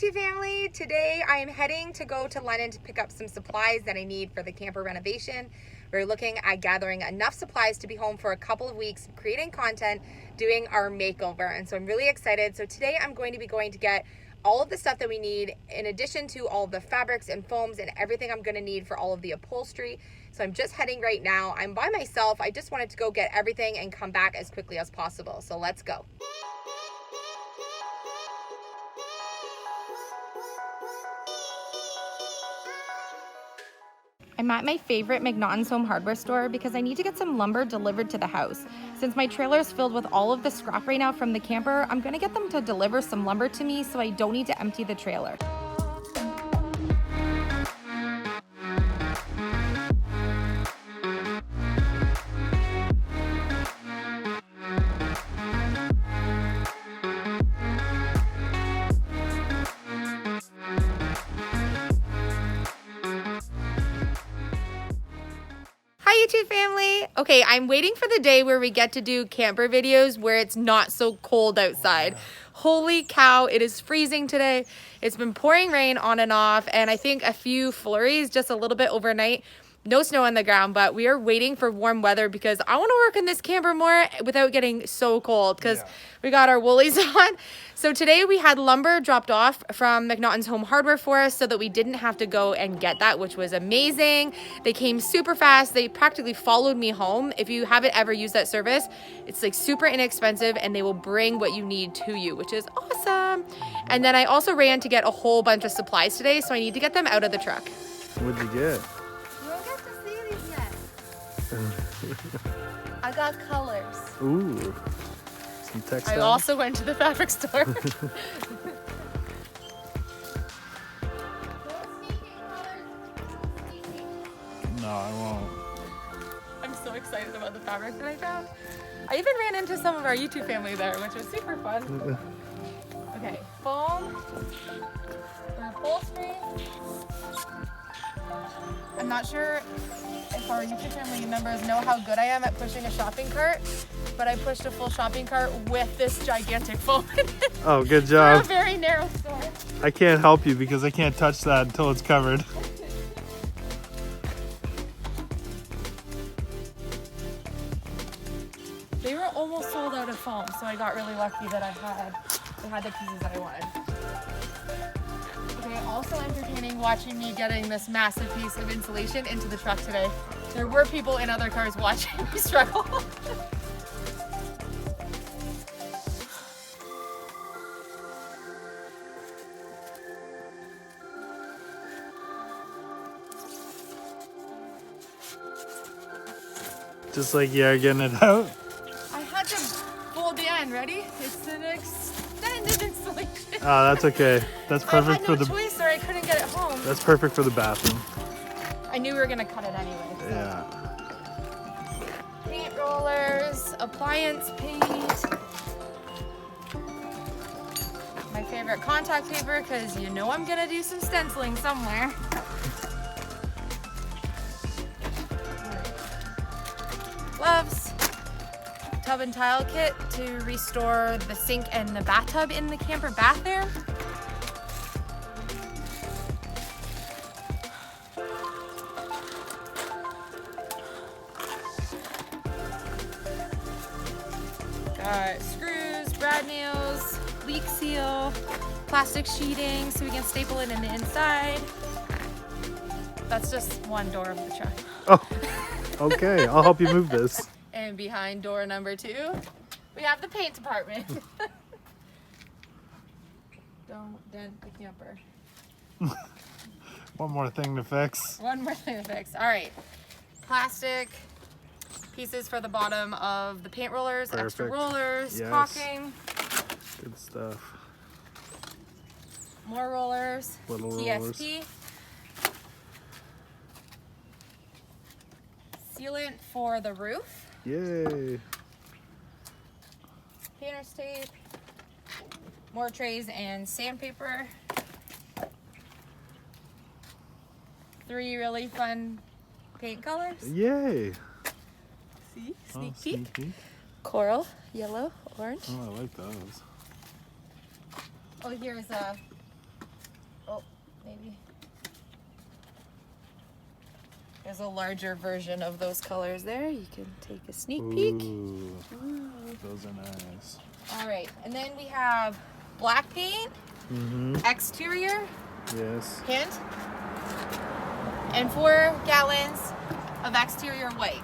YouTube family. Today I am heading to go to London to pick up some supplies that I need for the camper renovation. We're looking at gathering enough supplies to be home for a couple of weeks, creating content, doing our makeover. And so I'm really excited. So today I'm going to be going to get all of the stuff that we need in addition to all the fabrics and foams and everything I'm going to need for all of the upholstery. So I'm just heading right now. I'm by myself. I just wanted to go get everything and come back as quickly as possible. So let's go. I'm at my favorite McNaughton's home hardware store because I need to get some lumber delivered to the house. Since my trailer is filled with all of the scrap right now from the camper, I'm gonna get them to deliver some lumber to me so I don't need to empty the trailer. Hi YouTube family. Okay, I'm waiting for the day where we get to do camper videos where it's not so cold outside. Holy cow, it is freezing today. It's been pouring rain on and off, and I think a few flurries just a little bit overnight. No snow on the ground, but we are waiting for warm weather because I want to work in this camper more without getting so cold because we got our woolies on. So today we had lumber dropped off from McNaughton's Home Hardware for us so that we didn't have to go and get that, which was amazing. They came super fast. They practically followed me home. If you haven't ever used that service, it's like super inexpensive and they will bring what you need to you, which is awesome. And then I also ran to get a whole bunch of supplies today, so I need to get them out of the truck. What'd you get? I got colors. Ooh, some textiles. I also went to the fabric store. No, I won't. I'm so excited about the fabric that I found. I even ran into some of our YouTube family there, which was super fun. Okay, foam for upholstery. I'm not sure if our YouTube family members know how good I am at pushing a shopping cart, but I pushed a full shopping cart with this gigantic foam in it. Oh, good job. For a very narrow store. I can't help you because I can't touch that until it's covered. They were almost sold out of foam, so I got really lucky that I had the pieces that I wanted. Okay, also entertaining watching me getting this massive piece of insulation into the truck today. There were people in other cars watching me struggle. Just like you are getting it out. I had to fold the end, ready? It's an extended insulation. Oh, that's okay. That's perfect for the choice or I couldn't get it home. That's perfect for the bathroom. I knew we were gonna cut it anyway. So. Yeah. Paint rollers, appliance paint. My favorite contact paper because you know I'm gonna do some stenciling somewhere. Gloves, tub and tile kit to restore the sink and the bathtub in the camper bath there. Got screws, brad nails, leak seal, plastic sheeting so we can staple it in the inside. That's just one door of the truck. Oh, okay. I'll help you move this. And behind door number 2, we have the paint department. Don't dent the camper. One more thing to fix. One more thing to fix. All right. Plastic pieces for the bottom of the paint rollers, Perfect. extra rollers, Yes. caulking, Good stuff. more rollers, Little TSP. Sealant for the roof, Yay. painter's tape, more trays and sandpaper. 3 really fun paint colors. Yay. See? Oh, Sneak peek. sneaky. Coral, yellow, orange. Oh, I like those. Oh, here's a Oh, maybe. There's a larger version of those colors there. You can take a sneak peek. Ooh, those are nice. All right, and then we have black paint, exterior, Yes. hint, and 4 gallons of exterior white.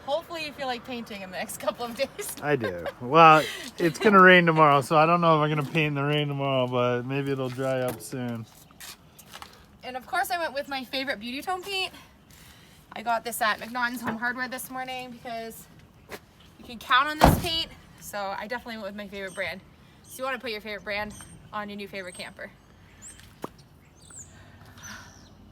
Hopefully you feel like painting in the next couple of days. I do. Well, it's going to rain tomorrow, so I don't know if I'm going to paint in the rain tomorrow, but maybe it'll dry up soon. And of course I went with my favorite beauty tone paint. I got this at McNaughton's Home Hardware this morning because you can count on this paint. So I definitely went with my favorite brand. So you want to put your favorite brand on your new favorite camper.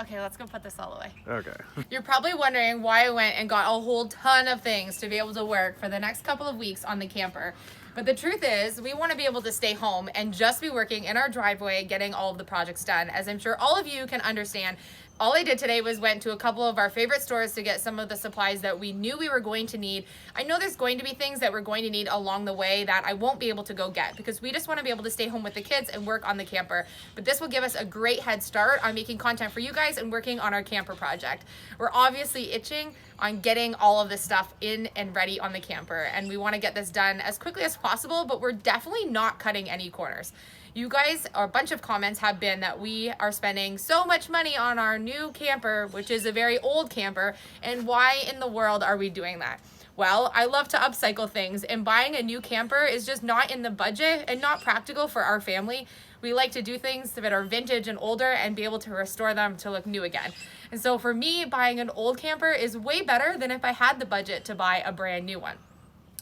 Okay, let's go put this all away. Okay. You're probably wondering why I went and got a whole ton of things to be able to work for the next couple of weeks on the camper. But the truth is, we want to be able to stay home and just be working in our driveway, getting all of the projects done. As I'm sure all of you can understand, all I did today was went to a couple of our favorite stores to get some of the supplies that we knew we were going to need. I know there's going to be things that we're going to need along the way that I won't be able to go get because we just want to be able to stay home with the kids and work on the camper. But this will give us a great head start on making content for you guys and working on our camper project. We're obviously itching on getting all of this stuff in and ready on the camper, and we want to get this done as quickly as possible, but we're definitely not cutting any corners. You guys, or a bunch of comments have been that we are spending so much money on our new camper, which is a very old camper, and why in the world are we doing that? Well, I love to upcycle things, and buying a new camper is just not in the budget and not practical for our family. We like to do things that are vintage and older and be able to restore them to look new again. And so for me, buying an old camper is way better than if I had the budget to buy a brand new one.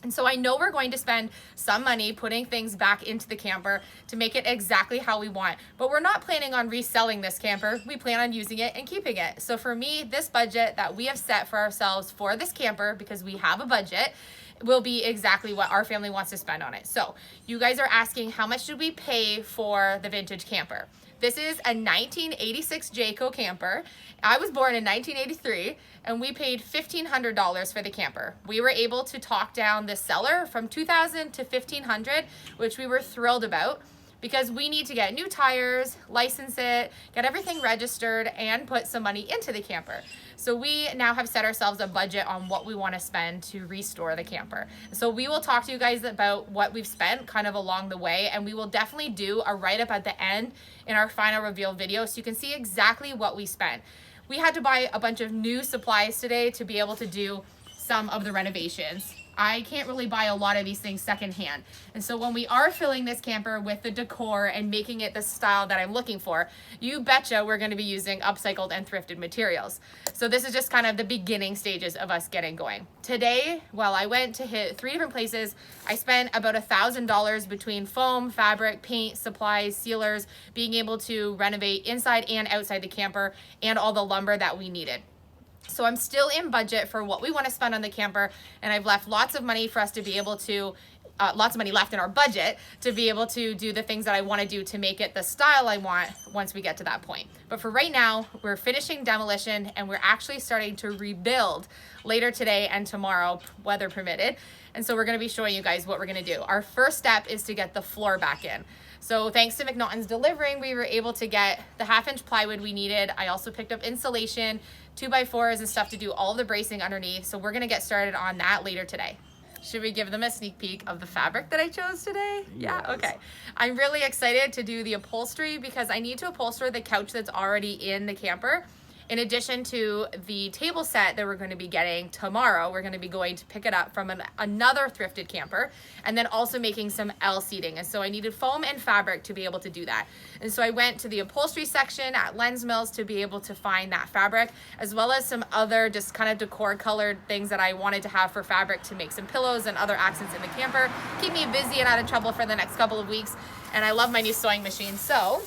And so I know we're going to spend some money putting things back into the camper to make it exactly how we want, but we're not planning on reselling this camper. We plan on using it and keeping it. So for me, this budget that we have set for ourselves for this camper, because we have a budget, will be exactly what our family wants to spend on it. So you guys are asking, how much did we pay for the vintage camper? This is a 1986 Jayco camper. I was born in 1983, and we paid $1,500 for the camper. We were able to talk down the seller from $2,000 to $1,500, which we were thrilled about, because we need to get new tires, license it, get everything registered, and put some money into the camper. So we now have set ourselves a budget on what we want to spend to restore the camper. So we will talk to you guys about what we've spent kind of along the way, and we will definitely do a write-up at the end in our final reveal video so you can see exactly what we spent. We had to buy a bunch of new supplies today to be able to do some of the renovations. I can't really buy a lot of these things secondhand. And so when we are filling this camper with the decor and making it the style that I'm looking for, you betcha we're going to be using upcycled and thrifted materials. So this is just kind of the beginning stages of us getting going. Today, well, I went to hit 3 different places. I spent about $1,000 between foam, fabric, paint, supplies, sealers, being able to renovate inside and outside the camper, and all the lumber that we needed. So I'm still in budget for what we want to spend on the camper, and I've left lots of money for us to be able to, lots of money left in our budget to be able to do the things that I want to do to make it the style I want once we get to that point. But for right now, we're finishing demolition, and we're actually starting to rebuild later today and tomorrow, weather permitted. And so we're going to be showing you guys what we're going to do. Our first step is to get the floor back in. So thanks to McNaughton's delivering, we were able to get the 1/2-inch plywood we needed. I also picked up insulation, 2x4s and stuff to do all the bracing underneath. So we're gonna get started on that later today. Should we give them a sneak peek of the fabric that I chose today? Yes. Yeah, okay. I'm really excited to do the upholstery because I need to upholster the couch that's already in the camper. In addition to the table set that we're going to be getting tomorrow, we're going to be going to pick it up from another thrifted camper, and then also making some L seating. And so I needed foam and fabric to be able to do that. And so I went to the upholstery section at Lens Mills to be able to find that fabric, as well as some other just kind of decor colored things that I wanted to have for fabric to make some pillows and other accents in the camper. Keep me busy and out of trouble for the next couple of weeks. And I love my new sewing machine. So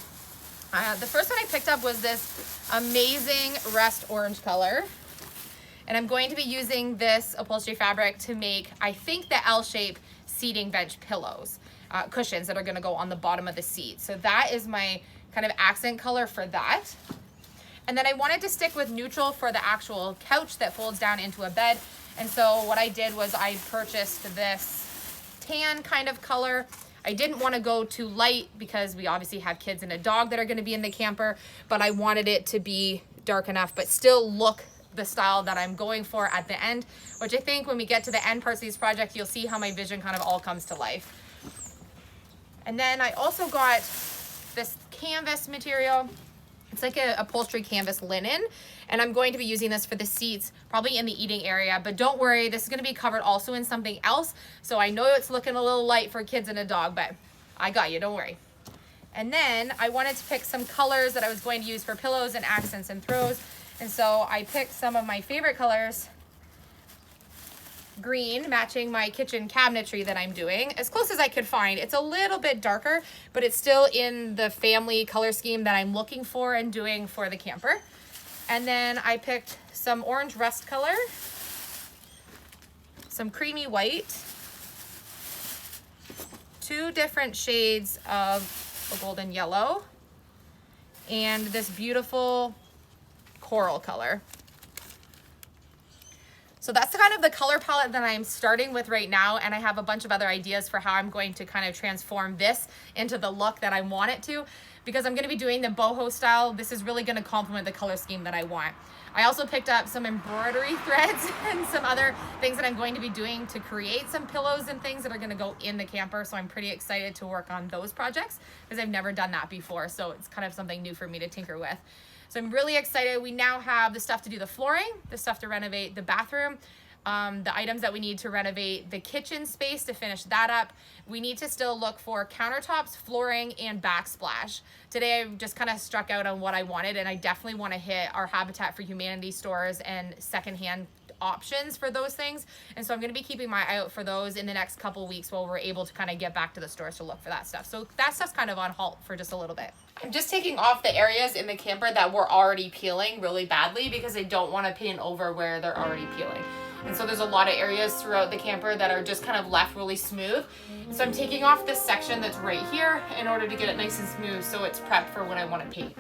the first one I picked up was this amazing rust orange color. And I'm going to be using this upholstery fabric to make, I think, the L-shape seating bench pillows, cushions that are gonna go on the bottom of the seat. So that is my kind of accent color for that. And then I wanted to stick with neutral for the actual couch that folds down into a bed. And so what I did was I purchased this tan kind of color. I didn't want to go too light because we obviously have kids and a dog that are going to be in the camper, but I wanted it to be dark enough, but still look the style that I'm going for at the end, which I think when we get to the end parts of these projects, you'll see how my vision kind of all comes to life. And then I also got this canvas material. It's like a upholstery canvas linen, and I'm going to be using this for the seats, probably in the eating area, but don't worry, this is going to be covered also in something else. So I know it's looking a little light for kids and a dog, but I got you, don't worry. And then I wanted to pick some colors that I was going to use for pillows and accents and throws. And so I picked some of my favorite colors. Green, matching my kitchen cabinetry that I'm doing, as close as I could find. It's a little bit darker, but it's still in the family color scheme that I'm looking for and doing for the camper. And then I picked some orange rust color, some creamy white, 2 different shades of a golden yellow, and this beautiful coral color. So that's kind of the color palette that I'm starting with right now, and I have a bunch of other ideas for how I'm going to kind of transform this into the look that I want it to, because I'm going to be doing the boho style. This is really going to complement the color scheme that I want. I also picked up some embroidery threads and some other things that I'm going to be doing to create some pillows and things that are going to go in the camper, so I'm pretty excited to work on those projects because I've never done that before, so it's kind of something new for me to tinker with. So I'm really excited. We now have the stuff to do the flooring, the stuff to renovate the bathroom, the items that we need to renovate the kitchen space to finish that up. We need to still look for countertops, flooring, and backsplash. Today I just kind of struck out on what I wanted, and I definitely want to hit our Habitat for Humanity stores and secondhand options for those things. And so I'm going to be keeping my eye out for those in the next couple weeks while we're able to kind of get back to the stores to look for that stuff. So that stuff's kind of on halt for just a little bit. I'm just taking off the areas in the camper that were already peeling really badly because I don't want to paint over where they're already peeling. And so there's a lot of areas throughout the camper that are just kind of left really smooth. So I'm taking off this section that's right here in order to get it nice and smooth so it's prepped for when I want to paint.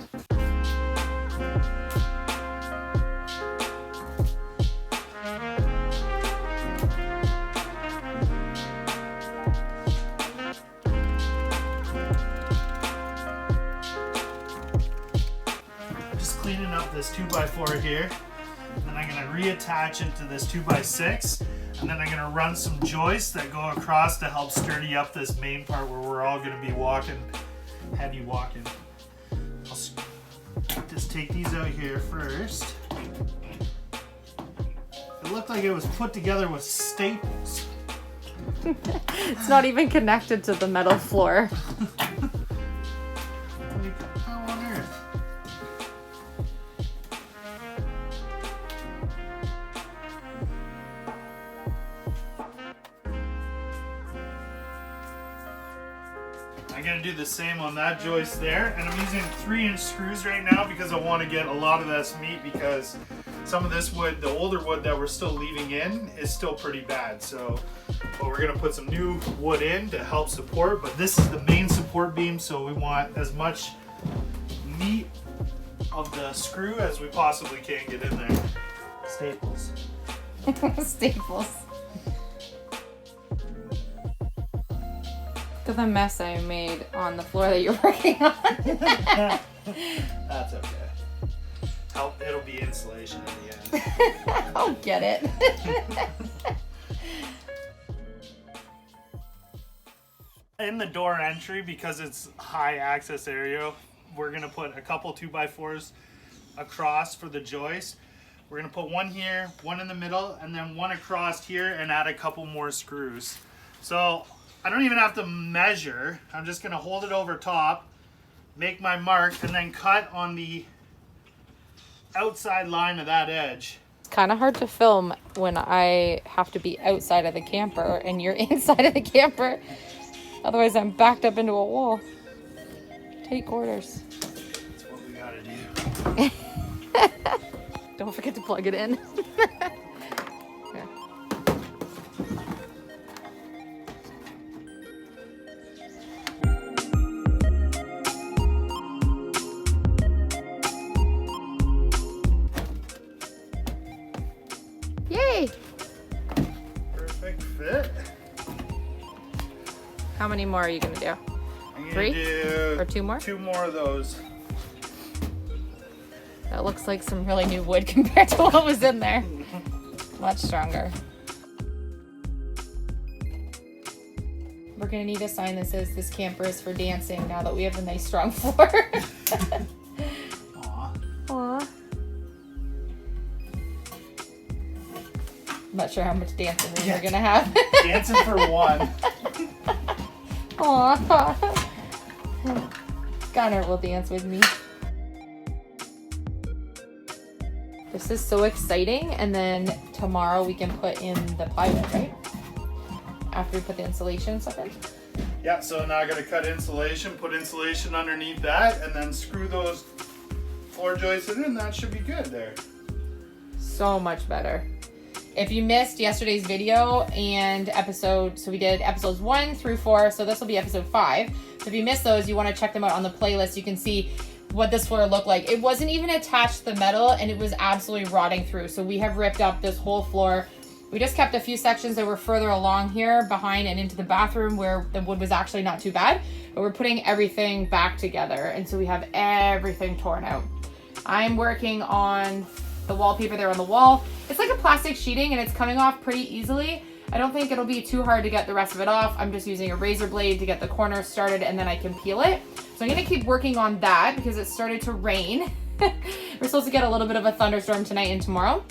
Cleaning up this 2x4 here, and I'm going to reattach it to this 2x6, and then I'm going to run some joists that go across to help sturdy up this main part where we're all going to be walking, heavy walking. I'll just take these out here first. It looked like it was put together with staples. It's not even connected to the metal floor. How on earth? I'm going to do the same on that joist there, and I'm using 3-inch screws right now because I want to get a lot of this meat, because some of this wood, the older wood that we're still leaving in, is still pretty bad. So we're going to put some new wood in to help support, but this is the main support beam, so we want as much meat of the screw as we possibly can get in there. Staples. Staples. Look at the mess I made on the floor that you're working on. That's okay. It'll be insulation in the end. I'll get it. In the door entry, because it's high access area, we're gonna put a couple 2x4s across for the joist. We're gonna put one here, one in the middle, and then one across here, and add a couple more screws. So I don't even have to measure. I'm just gonna hold it over top, make my mark, and then cut on the outside line of that edge. It's kind of hard to film when I have to be outside of the camper and you're inside of the camper. Otherwise I'm backed up into a wall. Take orders. That's what we gotta do. Don't forget to plug it in. Yeah. Yay! Perfect fit. How many more are you gonna do? I'm gonna 3? do Or 2 more? 2 more of those. That looks like some really new wood compared to what was in there. Much stronger. We're gonna need a sign that says this camper is for dancing now that we have a nice strong floor. Aw. Aw. I'm not sure how much dancing room we're gonna have. Dancing for 1. Aw. Gunnar will dance with me. This is so exciting, and then tomorrow we can put in the plywood, right? After we put the insulation and stuff in. Yeah, so now I gotta cut insulation, put insulation underneath that, and then screw those floor joists in, and that should be good there. So much better. If you missed yesterday's video and so we did episodes 1 through 4, so this will be episode 5. So if you missed those, you want to check them out on the playlist. You can see what this floor looked like. It wasn't even attached to the metal, and it was absolutely rotting through. So we have ripped up this whole floor. We just kept a few sections that were further along here behind and into the bathroom where the wood was actually not too bad, but we're putting everything back together. And so we have everything torn out. I'm working on the wallpaper there on the wall. It's like a plastic sheeting and it's coming off pretty easily. I don't think it'll be too hard to get the rest of it off. I'm just using a razor blade to get the corners started and then I can peel it. So I'm gonna keep working on that because it started to rain. We're supposed to get a little bit of a thunderstorm tonight and tomorrow.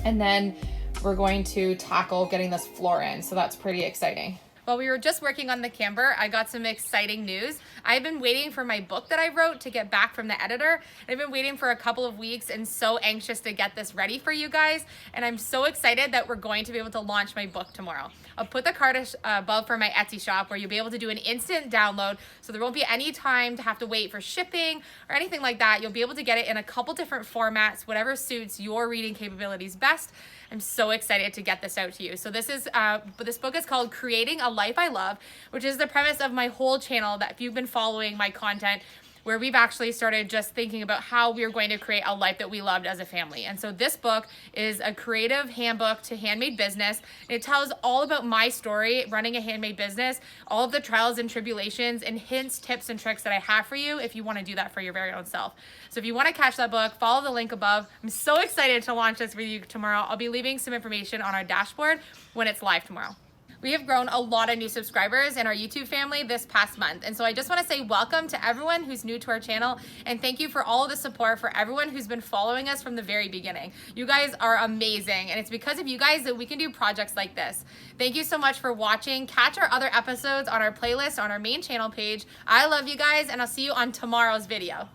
And then we're going to tackle getting this floor in. So that's pretty exciting. While we were just working on the camper, I got some exciting news. I've been waiting for my book that I wrote to get back from the editor. I've been waiting for a couple of weeks and so anxious to get this ready for you guys. And I'm so excited that we're going to be able to launch my book tomorrow. I'll put the card above for my Etsy shop where you'll be able to do an instant download. So there won't be any time to have to wait for shipping or anything like that. You'll be able to get it in a couple different formats, whatever suits your reading capabilities best. I'm so excited to get this out to you. So this book is called Creating a Life I Love, which is the premise of my whole channel that if you've been following my content, where we've actually started just thinking about how we're going to create a life that we loved as a family. And so this book is a creative handbook to handmade business. It tells all about my story running a handmade business, all of the trials and tribulations and hints, tips, and tricks that I have for you if you want to do that for your very own self. So if you want to catch that book, follow the link above. I'm so excited to launch this for you tomorrow. I'll be leaving some information on our dashboard when it's live tomorrow. We have grown a lot of new subscribers in our YouTube family this past month. And so I just want to say welcome to everyone who's new to our channel. And thank you for all of the support for everyone who's been following us from the very beginning. You guys are amazing. And it's because of you guys that we can do projects like this. Thank you so much for watching. Catch our other episodes on our playlist on our main channel page. I love you guys and I'll see you on tomorrow's video.